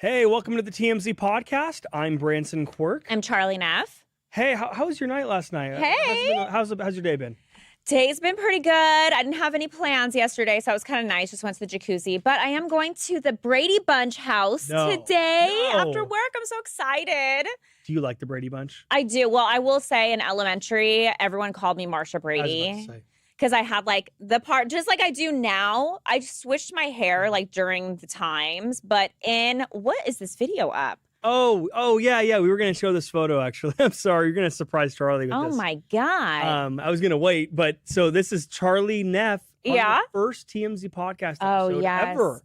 Hey, welcome to the TMZ podcast. I'm Branson Quirk. I'm Charlie Neff. Hey, how was your night last night? Hey. How's your day been? Day's been pretty good. I didn't have any plans yesterday, so it was kind of nice. Just went to the jacuzzi. But I am going to the Brady Bunch house today after work. I'm so excited. Do you like the Brady Bunch? I do. Well, I will say in elementary, everyone called me Marsha Brady. Because I had like the part, just like I do now, I switched my hair like during the times. But what is this video up? Oh, yeah. We were going to show this photo, actually. I'm sorry. You're going to surprise Charlie with this. Oh, my God. I was going to wait. But so this is Charlie Neff. The first TMZ podcast episode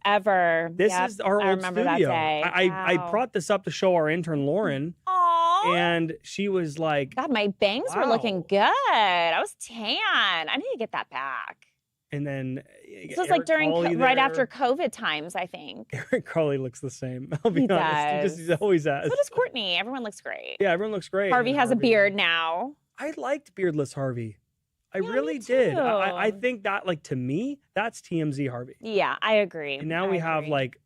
ever. This is our old studio. That day. I brought this up to show our intern, Lauren. Aww. And she was like, God, my bangs were looking good. I was tan. I need to get that back. And then this was like right after COVID times, I think. Eric Carley looks the same. I'll be honest. He always has. So does Courtney. Everyone looks great. Yeah, everyone looks great. Harvey has a beard now. I liked beardless Harvey. I really did. I think that, like, to me, that's TMZ Harvey. Yeah, I agree. And now we have like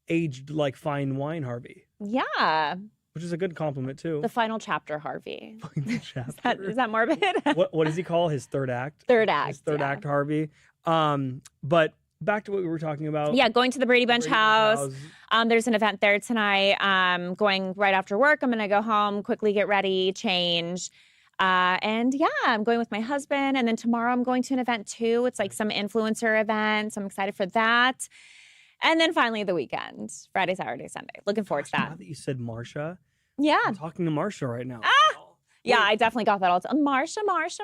aged like fine wine Harvey. Yeah. Which is a good compliment too. The final chapter Harvey. Final chapter. Is that morbid? What does he call his third act? Third act. His third act Harvey. But back to what we were talking about. Yeah, going to the Brady Bunch house. There's an event there tonight. Going right after work. I'm gonna go home, quickly get ready, change. And yeah, I'm going with my husband. And then tomorrow I'm going to an event too. It's like some influencer event. So I'm excited for that. And then finally the weekend, Friday, Saturday, Sunday. Looking forward to that. Now that you said Marsha. Yeah. I'm talking to Marsha right now. Yeah, I definitely got that all the time. Marsha. What is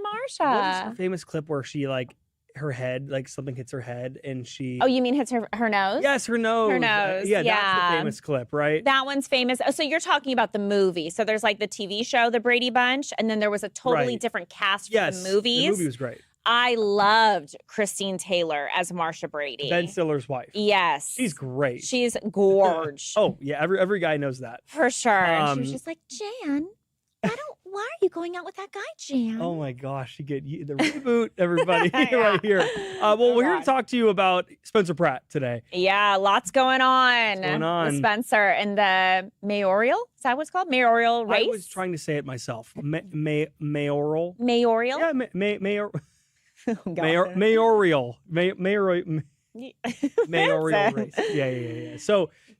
her famous clip where she like her head, like something hits her head and she... Oh, you mean hits her nose? Yes, her nose. Her nose. Yeah, that's the famous clip, right? That one's famous. Oh, so you're talking about the movie. So there's like the TV show, The Brady Bunch, and then there was a totally different cast for the movies. The movie was great. I loved Christine Taylor as Marsha Brady. Ben Stiller's wife. Yes. She's great. She's gorge. Oh, yeah. Every guy knows that. For sure. She was just like, Jan, why are you going out with that guy, Jan? Oh my gosh, you get the reboot, everybody, right here. We're here to talk to you about Spencer Pratt today. Yeah, lots going on. With Spencer and the mayoral. Is that what it's called? Mayoral race? I was trying to say it myself. Mayoral. Mayoral? Yeah, mayor. Mayoral race. Yeah.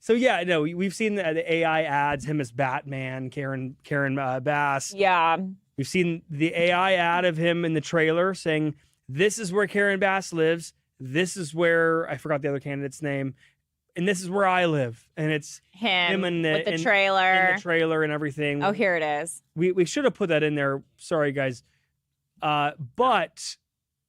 So yeah, no, we've seen the AI ads, him as Batman, Karen Bass. Yeah. We've seen the AI ad of him in the trailer saying, "This is where Karen Bass lives. This is where," I forgot the other candidate's name, "and this is where I live." And it's him in the trailer and everything. Oh, here it is. We should have put that in there. Sorry, guys. But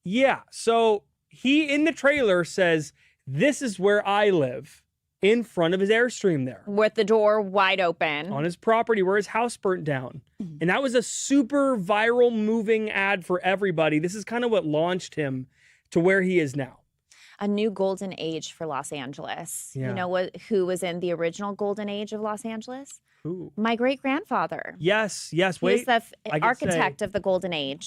yeah, so he in the trailer says, "This is where I live," in front of his Airstream there. With the door wide open. On his property where his house burnt down. And that was a super viral moving ad for everybody. This is kind of what launched him to where he is now. A new golden age for Los Angeles. Yeah. You know who was in the original golden age of Los Angeles? Who? My great-grandfather. Yes. He was the architect of the golden age.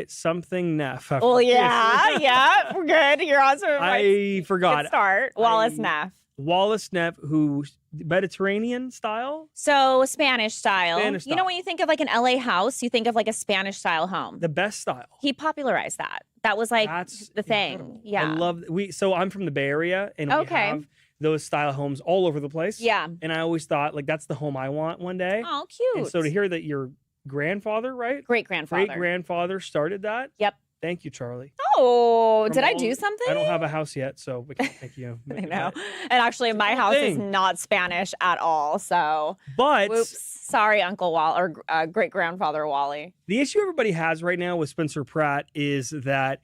Something Neff. Oh, yeah. We're good. You're also I forgot. Good start. Wallace Neff. Wallace Neff, who Mediterranean style? So Spanish style. You know, when you think of like an LA house, you think of like a Spanish style home. The best style. He popularized that. That was like the thing. Incredible. Yeah. I love so I'm from the Bay Area and we have those style homes all over the place. Yeah. And I always thought like that's the home I want one day. Oh, cute. And so to hear that your grandfather, right? Great-grandfather started that. Yep. Thank you, Charlie. Oh, did I do something? I don't have a house yet, so we can't thank you. I know. And actually, my house is not Spanish at all, so. But. Oops. Sorry, Uncle Wall or great-grandfather Wally. The issue everybody has right now with Spencer Pratt is that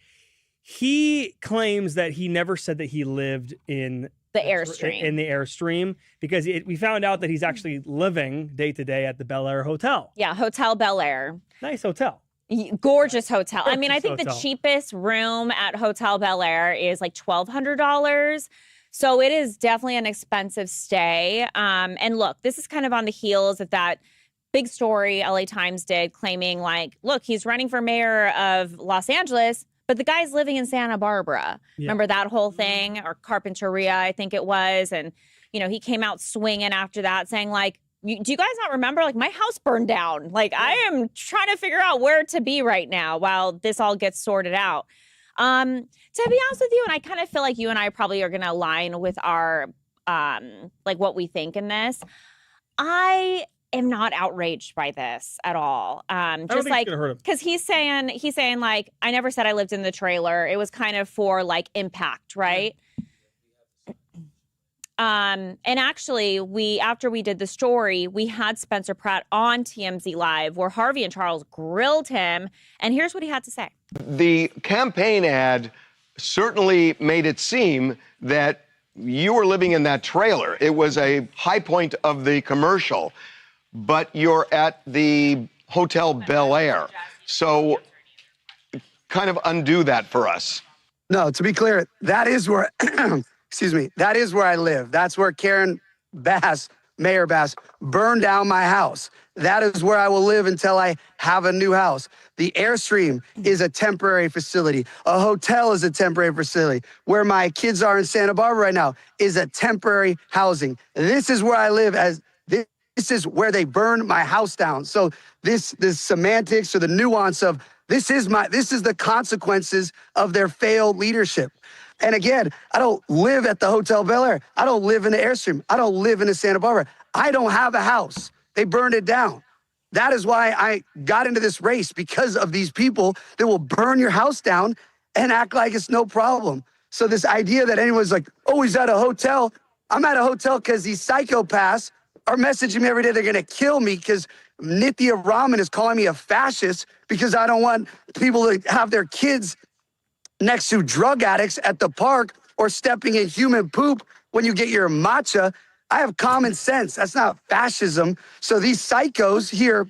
he claims that he never said that he lived in the Airstream. In the Airstream, because we found out that he's actually living day to day at the Bel Air Hotel. Yeah, Hotel Bel Air. Nice hotel. Gorgeous hotel. I mean, I think the cheapest room at Hotel Bel Air is like $1,200. So it is definitely an expensive stay. And look, this is kind of on the heels of that big story LA Times did claiming like, look, he's running for mayor of Los Angeles, but the guy's living in Santa Barbara. Yeah. Remember that whole thing, or Carpinteria, I think it was. And, you know, he came out swinging after that saying like, do you guys not remember? Like, my house burned down. Like, I am trying to figure out where to be right now while this all gets sorted out. To be honest with you, and I kind of feel like you and I probably are going to align with our, like what we think in this. I am not outraged by this at all. Just like, because he's saying like, I never said I lived in the trailer. It was kind of for like impact, right? And actually, after we did the story, we had Spencer Pratt on TMZ Live where Harvey and Charles grilled him. And here's what he had to say. The campaign ad certainly made it seem that you were living in that trailer. It was a high point of the commercial, but you're at the Hotel Bel Air. So kind of undo that for us. No, to be clear, that is where... Excuse me, that is where I live. That's where Karen Bass, Mayor Bass, burned down my house. That is where I will live until I have a new house. The Airstream is a temporary facility. A hotel is a temporary facility. Where my kids are in Santa Barbara right now is a temporary housing. This is where I live, as this is where they burned my house down. So this semantics or the nuance of this is the consequences of their failed leadership. And again, I don't live at the Hotel Bel Air. I don't live in the Airstream. I don't live in the Santa Barbara. I don't have a house. They burned it down. That is why I got into this race, because of these people that will burn your house down and act like it's no problem. So this idea that anyone's like, oh, he's at a hotel. I'm at a hotel because these psychopaths are messaging me every day. They're going to kill me because Nithya Raman is calling me a fascist because I don't want people to have their kids next to drug addicts at the park or stepping in human poop when you get your matcha. I have common sense. That's not fascism. So these psychos here,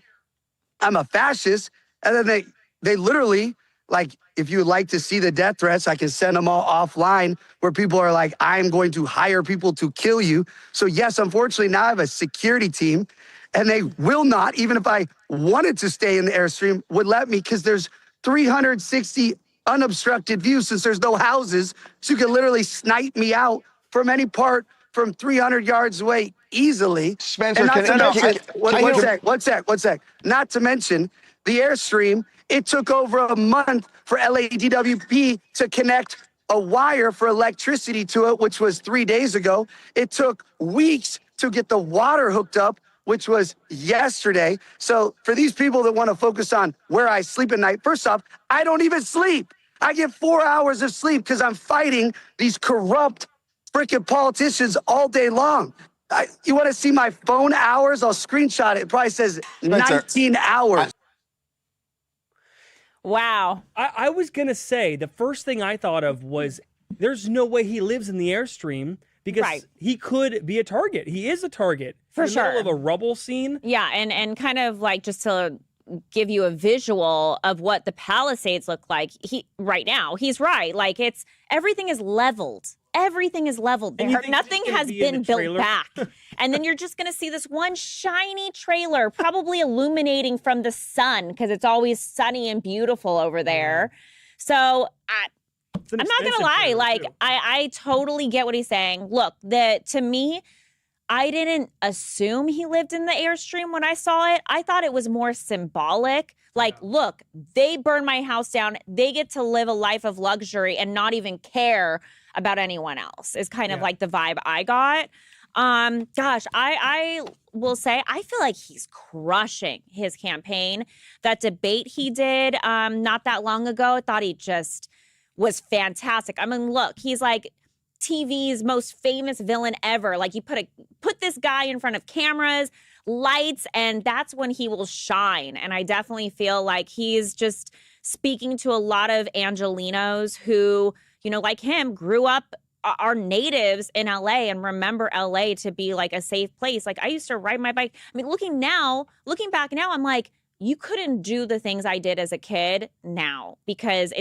I'm a fascist. And then they literally, like, if you would like to see the death threats, I can send them all offline where people are like, I'm going to hire people to kill you. So yes, unfortunately, now I have a security team and they will not, even if I wanted to stay in the Airstream, would let me, because there's 360 unobstructed view since there's no houses. So you can literally snipe me out from any part from 300 yards away easily. Spencer, one sec. Not to mention the Airstream, it took over a month for LADWP to connect a wire for electricity to it, which was 3 days ago. It took weeks to get the water hooked up, which was yesterday. So for these people that want to focus on where I sleep at night, first off, I don't even sleep. I get 4 hours of sleep because I'm fighting these corrupt freaking politicians all day long. You want to see my phone hours? I'll screenshot it. It probably says 19 hours. Wow. I was going to say, the first thing I thought of was there's no way he lives in the Airstream because he could be a target. He is a target. For in the middle of a rubble scene. Yeah, and kind of like just to give you a visual of what the Palisades look like right now. He's right. Like, everything is leveled. Everything is leveled there. Nothing has been built back. And then you're just going to see this one shiny trailer, probably illuminating from the sun because it's always sunny and beautiful over there. So I'm not going to lie. Like, I totally get what he's saying. Look, to me, I didn't assume he lived in the Airstream when I saw it. I thought it was more symbolic. Like, look, they burned my house down. They get to live a life of luxury and not even care about anyone else is kind of like the vibe I got. Gosh, I will say, I feel like he's crushing his campaign. That debate he did not that long ago, I thought he just was fantastic. I mean, look, he's like TV's most famous villain ever. Like, you put this guy in front of cameras, lights, and that's when he will shine. And I definitely feel like he's just speaking to a lot of Angelenos who, you know, like him, grew up, are natives in LA and remember LA to be like a safe place. Like, I used to ride my bike. I mean, looking back now, I'm like, you couldn't do the things I did as a kid now because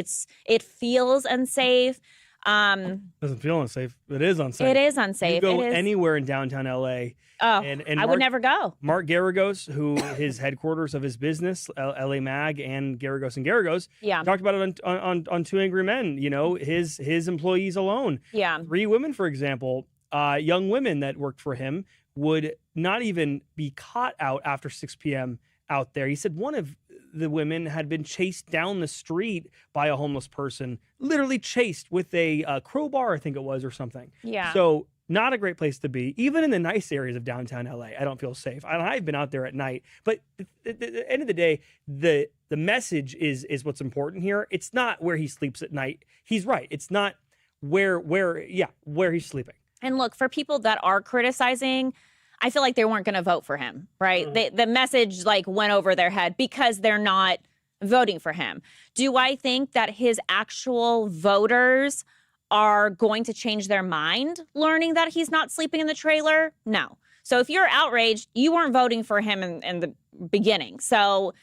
it feels unsafe. Doesn't feel unsafe. It is unsafe. It is unsafe. You go anywhere in downtown LA. Oh, and I would never go. Mark Garagos, who his headquarters of his business, LA Mag and Garagos and Garagos, talked about it on Two Angry Men. You know, his employees alone. Yeah. 3 women, for example, young women that worked for him would not even be caught out after 6 p.m. out there. He said one of the women had been chased down the street by a homeless person, literally chased with a crowbar, I think it was, or something. Yeah. So not a great place to be. Even in the nice areas of downtown LA, I don't feel safe. I've been out there at night. But at the end of the day, the message is what's important here. It's not where he sleeps at night. He's right. It's not where he's sleeping. And look, for people that are criticizing, I feel like they weren't going to vote for him, right? The message like went over their head because they're not voting for him. Do I think that his actual voters are going to change their mind learning that he's not sleeping in the trailer? No. So if you're outraged, you weren't voting for him in the beginning. So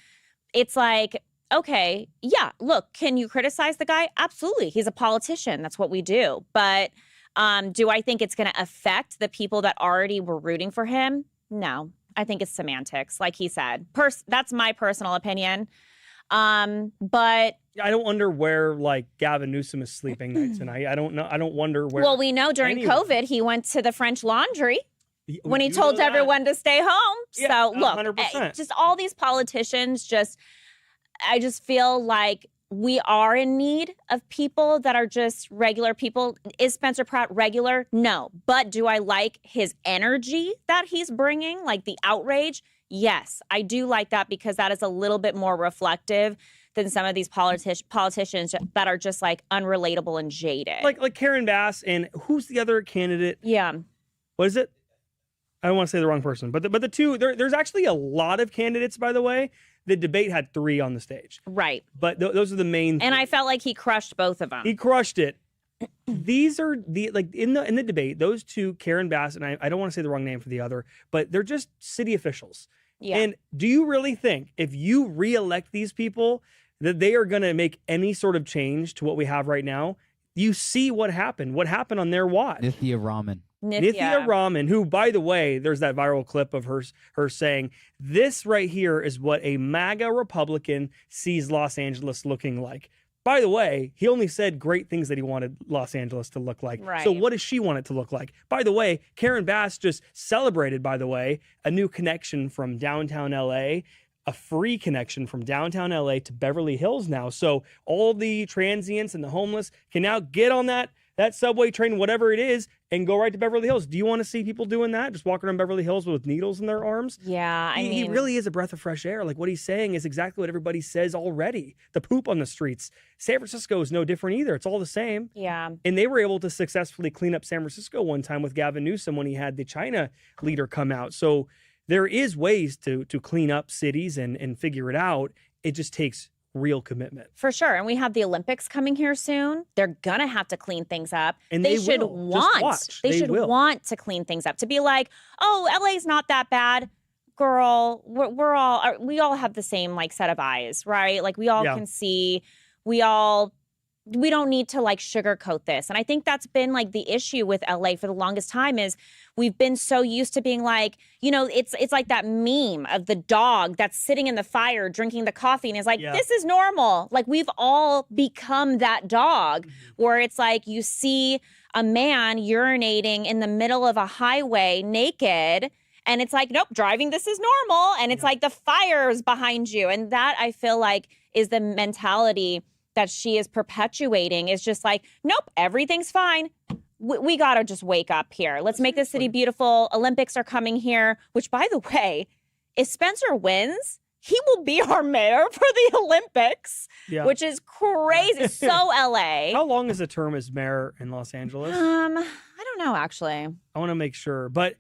it's like, okay, yeah, look, can you criticize the guy? Absolutely. He's a politician. That's what we do. But do I think it's going to affect the people that already were rooting for him? No. I think it's semantics, like he said. That's my personal opinion. But I don't wonder where like Gavin Newsom is sleeping night tonight. I don't know. I don't wonder where. Well, we know during COVID he went to the French Laundry when he told everyone to stay home. Yeah, so look, 100%. Just all these politicians I just feel like we are in need of people that are just regular people. Is Spencer Pratt regular? No. But do I like his energy that he's bringing, like the outrage? Yes, I do like that because that is a little bit more reflective than some of these politicians that are just like unrelatable and jaded. Like Karen Bass and who's the other candidate? Yeah. What is it? I don't want to say the wrong person, but the two, there's actually a lot of candidates, by the way. The debate had 3 on the stage. Right. But those are the main. And I felt like he crushed both of them. He crushed it. These are in the debate, those 2, Karen Bass, and I don't want to say the wrong name for the other, but they're just city officials. Yeah. And do you really think if you reelect these people that they are going to make any sort of change to what we have right now? You see what happened on their watch. Nithya Raman, who, by the way, there's that viral clip of her saying, this right here is what a MAGA Republican sees Los Angeles looking like. By the way, he only said great things that he wanted Los Angeles to look like. Right. So what does she want it to look like? By the way, Karen Bass just celebrated, by the way, a new connection from downtown LA, a free connection from downtown LA to Beverly Hills now. So all the transients and the homeless can now get on that subway train, whatever it is, and go right to Beverly Hills. Do you want to see people doing that? Just walking around Beverly Hills with needles in their arms? Yeah, he really is a breath of fresh air. Like what he's saying is exactly what everybody says already. The poop on the streets. San Francisco is no different either. It's all the same. Yeah. And they were able to successfully clean up San Francisco one time with Gavin Newsom when he had the China leader come out. So there is ways to clean up cities and figure it out. It just takes real commitment. For sure. And we have the Olympics coming here soon. They're going to have to clean things up. And they should want to clean things up. To be like, oh, LA's not that bad. Girl, we all have the same like set of eyes, right? Like we all can see, we don't need to like sugarcoat this. And I think that's been like the issue with LA for the longest time is we've been so used to being like, you know, it's like that meme of the dog that's sitting in the fire drinking the coffee and is like, this is normal. Like we've all become that dog where it's like you see a man urinating in the middle of a highway naked and it's like, nope, driving this is normal. And it's like the fire is behind you. And that I feel like is the mentality that she is perpetuating is just like, nope, everything's fine. We got to just wake up here. Let's make this city beautiful. Olympics are coming here, which by the way, if Spencer wins, he will be our mayor for the Olympics, which is crazy. So LA. How long is a term as mayor in Los Angeles? I don't know, actually. I want to make sure. But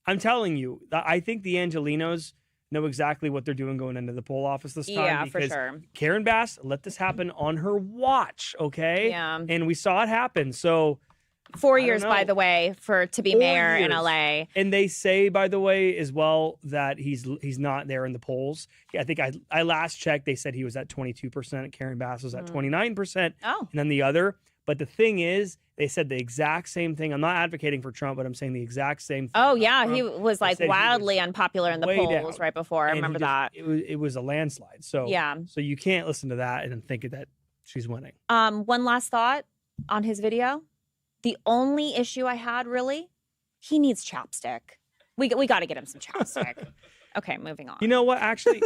I'm telling you, I think the Angelinos know exactly what they're doing going into the poll office this time. Yeah, for sure. Karen Bass let this happen on her watch, okay? Yeah. And we saw it happen. So 4 years, by the way, to be mayor in LA. And they say, by the way, as well, that he's not there in the polls. I think I last checked, they said he was at 22%. Karen Bass was at 29%. Oh. And then the other. But the thing is, they said the exact same thing. I'm not advocating for Trump, but I'm saying the exact same thing. Oh, yeah. He was like wildly unpopular in the polls right before. I remember that. It was a landslide. So, so you can't listen to that and then think that she's winning. One last thought on his video. The only issue I had, really, he needs chapstick. We got to get him some chapstick. Okay, moving on. You know what? Actually,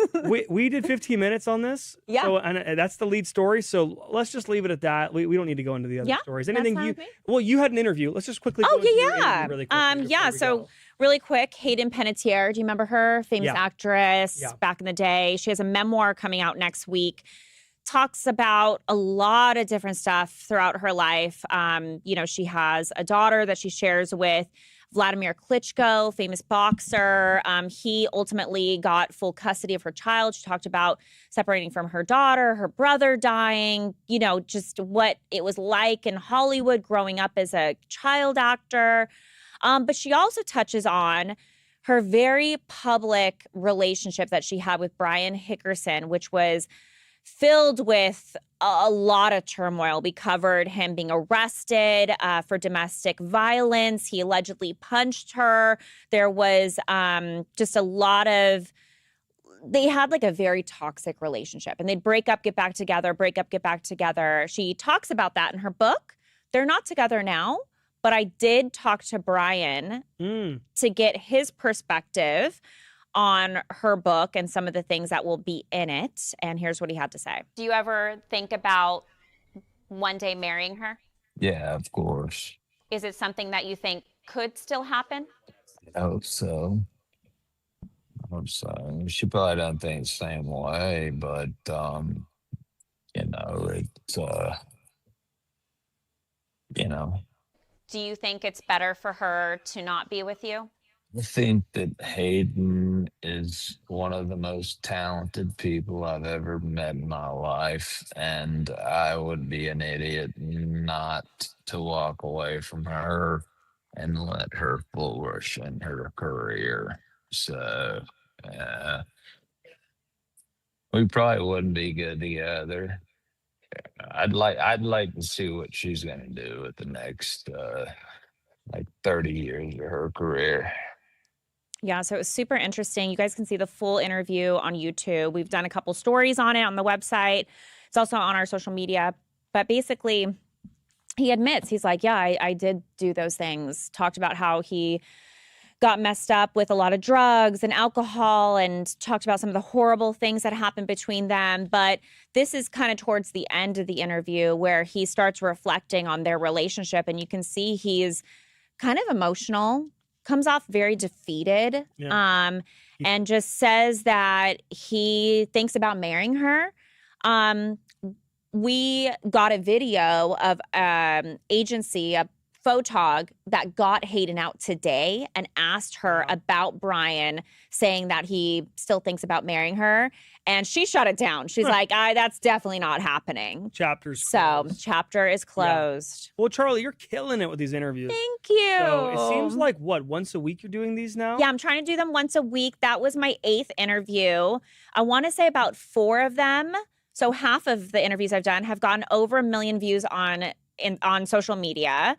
we did 15 minutes on this. Yeah. So, and that's the lead story. So let's just leave it at that. We don't need to go into the other stories. Anything you had an interview. Let's just quickly go into your interview really quick. So really quick, Hayden Panettiere. Do you remember her? Famous actress back in the day. She has a memoir coming out next week. Talks about a lot of different stuff throughout her life. You know, she has a daughter that she shares with Vladimir Klitschko, famous boxer. He ultimately got full custody of her child. She talked about separating from her daughter, her brother dying, you know, just what it was like in Hollywood growing up as a child actor. But she also touches on her very public relationship that she had with Brian Hickerson, which was filled with a lot of turmoil. We covered him being arrested for domestic violence. He allegedly punched her. There was just a lot of, they had like a very toxic relationship, and they'd break up, get back together, break up, get back together. She talks about that in her book. They're not together now, but I did talk to Brian to get his perspective on her book and some of the things that will be in it. And here's what he had to say. Do you ever think about one day marrying her? Yeah, of course. Is it something that you think could still happen? I hope so. She probably doesn't think the same way, but, you know, you know. Do you think it's better for her to not be with you? I think that Hayden is one of the most talented people I've ever met in my life, and I would be an idiot not to walk away from her and let her flourish in her career. So, we probably wouldn't be good together. I'd like to see what she's gonna do with the next like 30 years of her career. Yeah, so it was super interesting. You guys can see the full interview on YouTube. We've done a couple stories on it on the website. It's also on our social media. But basically, he admits, he's like, yeah, I did do those things. Talked about how he got messed up with a lot of drugs and alcohol, and talked about some of the horrible things that happened between them. But this is kind of towards the end of the interview where he starts reflecting on their relationship. And you can see he's kind of emotional, comes off very defeated, and just says that he thinks about marrying her. We got a video of agency, a photog that got Hayden out today and asked her about Brian, saying that he still thinks about marrying her. And she shut it down. She's like, that's definitely not happening. Chapter is closed. Yeah. Well, Charlie, you're killing it with these interviews. Thank you. So it seems like, what, once a week you're doing these now? Yeah, I'm trying to do them once a week. That was my 8th interview. I want to say about 4 of them, so half of the interviews I've done, have gotten over 1 million views on social media.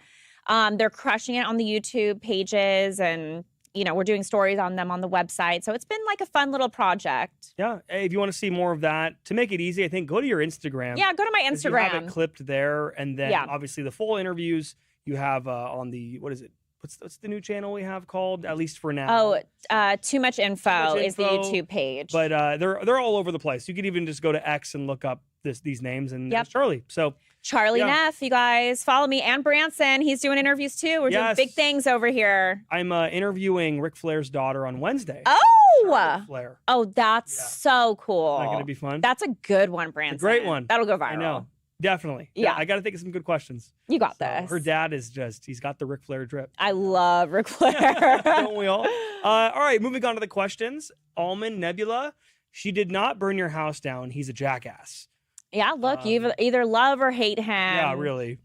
They're crushing it on the YouTube pages, and you know, we're doing stories on them on the website. So it's been like a fun little project. Yeah. Hey, if you want to see more of that, to make it easy, I think go to your Instagram. Yeah, go to my Instagram. You have it clipped there, and then obviously the full interviews you have on the, what is it? What's the new channel we have called? At least for now. Oh, Too Much Info is the YouTube page. But they're all over the place. You could even just go to X and look up these names, and there's Charlie. So Charlie Neff, you guys follow me, and Branson. He's doing interviews too. We're doing big things over here. I'm interviewing Ric Flair's daughter on Wednesday. Oh, Flair. Oh, that's so cool. Is that gonna be fun? That's a good one, Branson. It's a great one. That'll go viral. I know. Definitely. Yeah. I got to think of some good questions. You got this. Her dad is he's got the Ric Flair drip. I love Ric Flair. Don't we all? All right, moving on to the questions. Almond Nebula, she did not burn your house down. He's a jackass. Yeah, look, you either love or hate him. Yeah, really.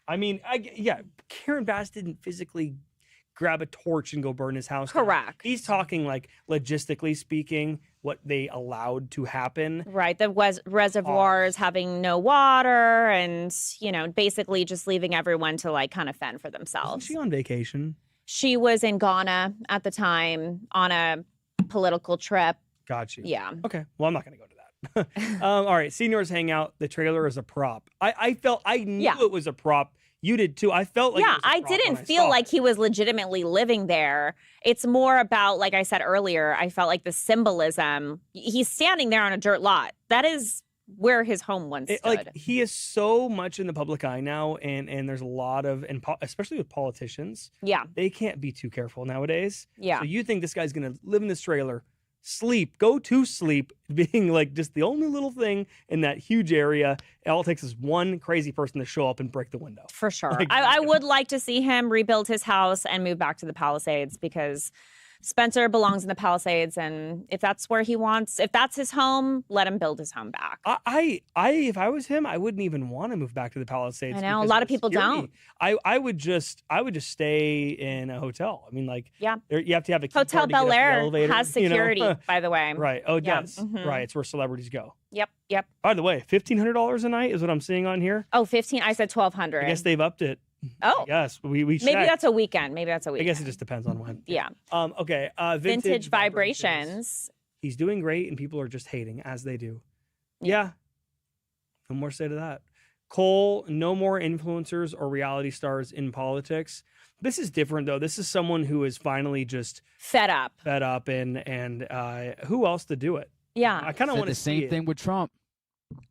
I mean, Karen Bass didn't physically grab a torch and go burn his house down. Correct. He's talking like logistically speaking, what they allowed to happen. Right. The reservoirs having no water and, basically just leaving everyone to like kind of fend for themselves. Was she on vacation? She was in Ghana at the time on a political trip. Got you. Yeah. Okay. Well, I'm not going to go to that. All right. Seniors hang out. The trailer is a prop. I knew it was a prop. You did too. I felt like I didn't feel like he was legitimately living there. It's more about, like I said earlier, I felt like the symbolism. He's standing there on a dirt lot. That is where his home once stood. Like, he is so much in the public eye now, and there's a lot of, especially with politicians. Yeah. They can't be too careful nowadays. Yeah. So you think this guy's going to live in this trailer, go to sleep, being like just the only little thing in that huge area. All it takes is one crazy person to show up and break the window. For sure. I would like to see him rebuild his house and move back to the Palisades, because Spencer belongs in the Palisades, and if that's where he wants, if that's his home, let him build his home back. If I was him, I wouldn't even want to move back to the Palisades. I know a lot of people don't. I would just stay in a hotel. I mean, like, yeah, you have to have a key Hotel card to get Bel up the Air elevator, has security, by the way. Right. Oh, it Yeah. does. Right. It's where celebrities go. Yep. By the way, $1,500 a night is what I'm seeing on here. Oh, 15. I said 1,200. I guess they've upped it. Oh, yes. We maybe checked. that's a weekend. I guess it just depends on when. Yeah. Okay. Vintage vibrations. He's doing great, and people are just hating, as they do. Yeah. No more to say to that. Cole, no more influencers or reality stars in politics. This is different, though. This is someone who is finally just fed up, and who else to do it? Yeah. I kind of want the same thing with Trump.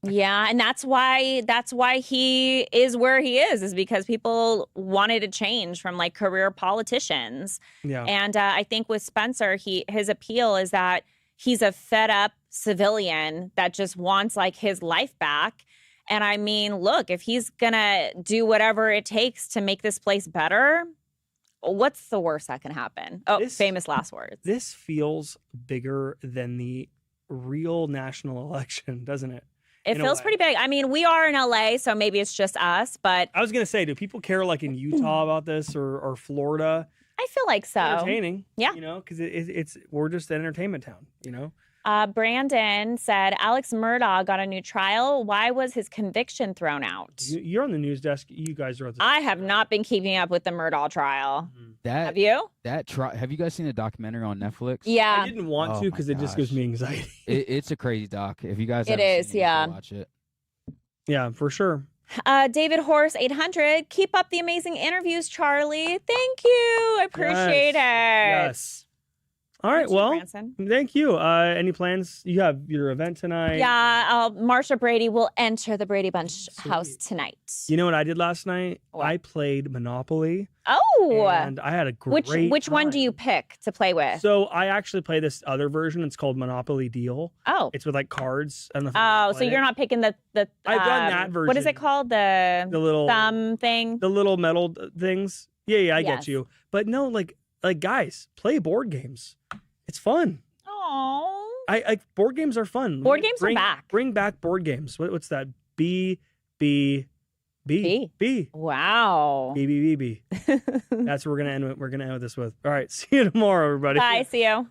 Yeah, and that's why he is where he is because people wanted a change from like career politicians. Yeah. And I think with Spencer, his appeal is that he's a fed up civilian that just wants like his life back. And I mean, look, if he's gonna do whatever it takes to make this place better, what's the worst that can happen? Oh, famous last words. This feels bigger than the real national election, doesn't it? It feels pretty big. I mean, we are in LA, so maybe it's just us, but I was going to say, do people care like in Utah about this or Florida? I feel like so. Entertaining. Yeah. You know, because we're just an entertainment town, you know? Brandon said Alex Murdaugh got a new trial. Why was his conviction thrown out? You're on the news desk. You guys are at the I have not been keeping up with the Murdaugh trial. Have you? Have you guys seen the documentary on Netflix? Yeah. I didn't want to because it just gives me anxiety. It's a crazy doc. If you guys it haven't is, seen it, yeah. you should watch it. Yeah, for sure. David Horse 800. Keep up the amazing interviews, Charlie. Thank you. I appreciate it. Yes. All right, well, Branson. thank you. Any plans? You have your event tonight? Yeah, Marsha Brady will enter the Brady Bunch house tonight. You know what I did last night? What? I played Monopoly. Oh! And I had a great Which one do you pick to play with? So I actually play this other version. It's called Monopoly Deal. Oh. It's with like cards. I don't know if Oh, so you're not picking the I've done that version. What is it called? The little thumb thing? The little metal things. Yeah, I Yes. get you. But no, like guys, play board games. It's fun. Oh. I board games are fun. Board games are back. Bring back board games. What's that? B. Wow. B. That's what we're gonna end with. We're gonna end this with. All right. See you tomorrow, everybody. Bye. See you.